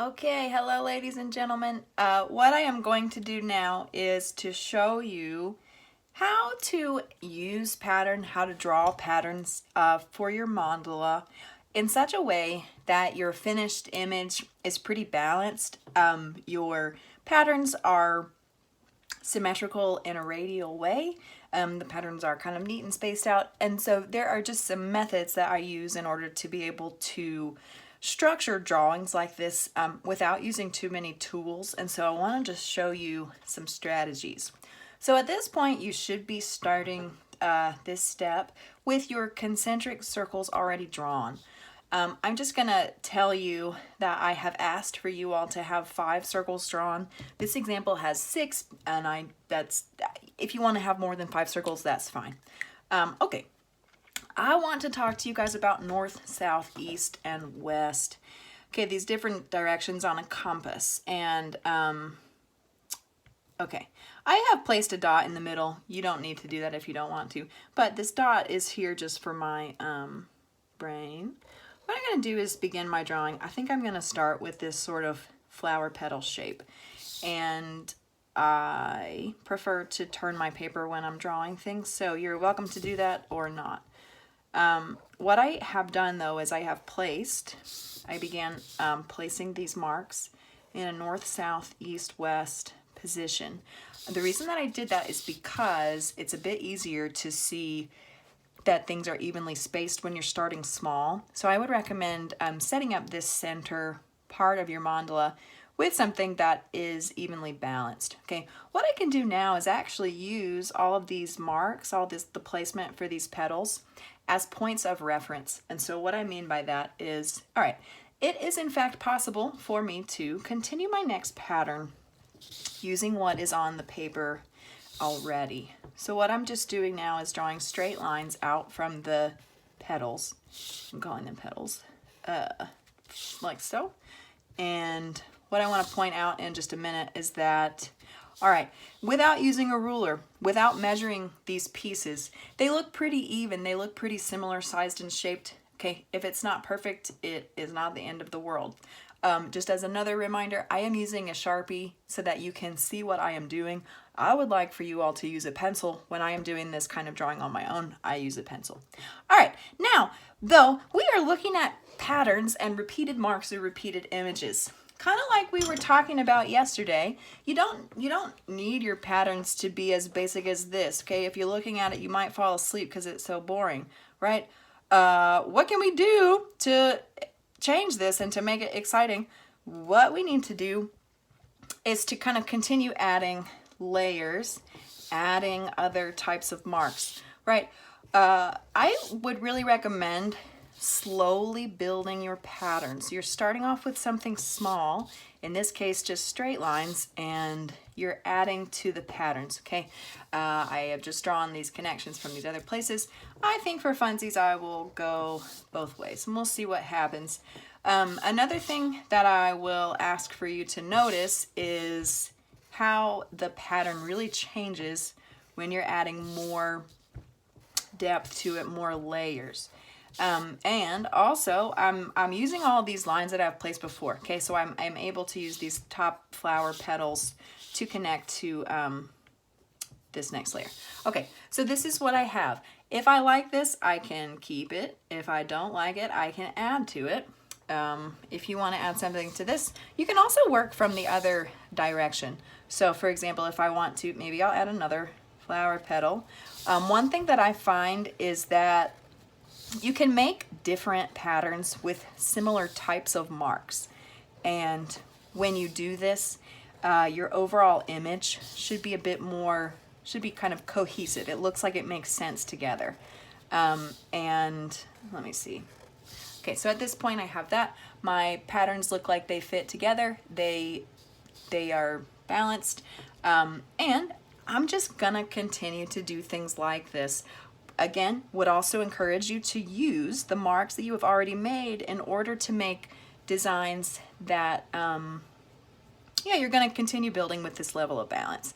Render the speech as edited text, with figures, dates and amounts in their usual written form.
Okay, hello ladies and gentlemen. What I am going to do now is to show you how to use how to draw patterns for your mandala in such a way that your finished image is pretty balanced. Your patterns are symmetrical in a radial way. The patterns are kind of neat and spaced out, and so there are just some methods that I use in order to be able to structure drawings like this without using too many tools. And so I want to just show you some strategies. So at this point you should be starting this step with your concentric circles already drawn. I'm just gonna tell you that I have asked for you all to have 5 circles drawn. This example has 6, and if you want to have more than 5 circles, that's fine. Okay, I want to talk to you guys about north, south, east, and west. Okay, these different directions on a compass. And okay, I have placed a dot in the middle. You don't need to do that if you don't want to, but this dot is here just for my brain. What I'm going to do is begin my drawing. I think I'm going to start with this sort of flower petal shape, and I prefer to turn my paper when I'm drawing things, so you're welcome to do that or not. What I have done though is I began placing these marks in a north, south, east, west position. The reason that I did that is because it's a bit easier to see that things are evenly spaced when you're starting small. So I would recommend setting up this center part of your mandala with something that is evenly balanced. Okay, what I can do now is actually use all of these marks, the placement for these petals as points of reference. And so what I mean by that is, all right, it is in fact possible for me to continue my next pattern using what is on the paper already. So what I'm just doing now is drawing straight lines out from the petals. I'm calling them petals, like so. And what I want to point out in just a minute is that, all right, without using a ruler, without measuring these pieces, they look pretty even. They look pretty similar sized and shaped. Okay, if it's not perfect, it is not the end of the world. Just as another reminder, I am using a Sharpie so that you can see what I am doing. I would like for you all to use a pencil. When I am doing this kind of drawing on my own, I use a pencil. All right, now, though, we are looking at patterns and repeated marks or repeated images. Kind of like we were talking about yesterday, you don't need your patterns to be as basic as this, okay? If you're looking at it, you might fall asleep because it's so boring, right? What can we do to change this and to make it exciting? What we need to do is to kind of continue adding layers, adding other types of marks, right? I would really recommend slowly building your patterns. You're starting off with something small, in this case just straight lines, and you're adding to the patterns, okay? I have just drawn these connections from these other places. I think for funsies I will go both ways, and we'll see what happens. Another thing that I will ask for you to notice is how the pattern really changes when you're adding more depth to it, more layers. And also I'm using all these lines that I've placed before, okay? So I'm able to use these top flower petals to connect to this next layer. Okay, so this is what I have. If I like this, I can keep it. If I don't like it, I can add to it. If you want to add something to this, you can also work from the other direction. So for example, if I want to, maybe I'll add another flower petal. One thing that I find is that you can make different patterns with similar types of marks. And when you do this, your overall image should be should be kind of cohesive. It looks like it makes sense together. And let me see. Okay, so at this point I have that. My patterns look like they fit together. They are balanced. And I'm just gonna continue to do things like this. Again, would also encourage you to use the marks that you have already made in order to make designs that, yeah, you're gonna continue building with this level of balance.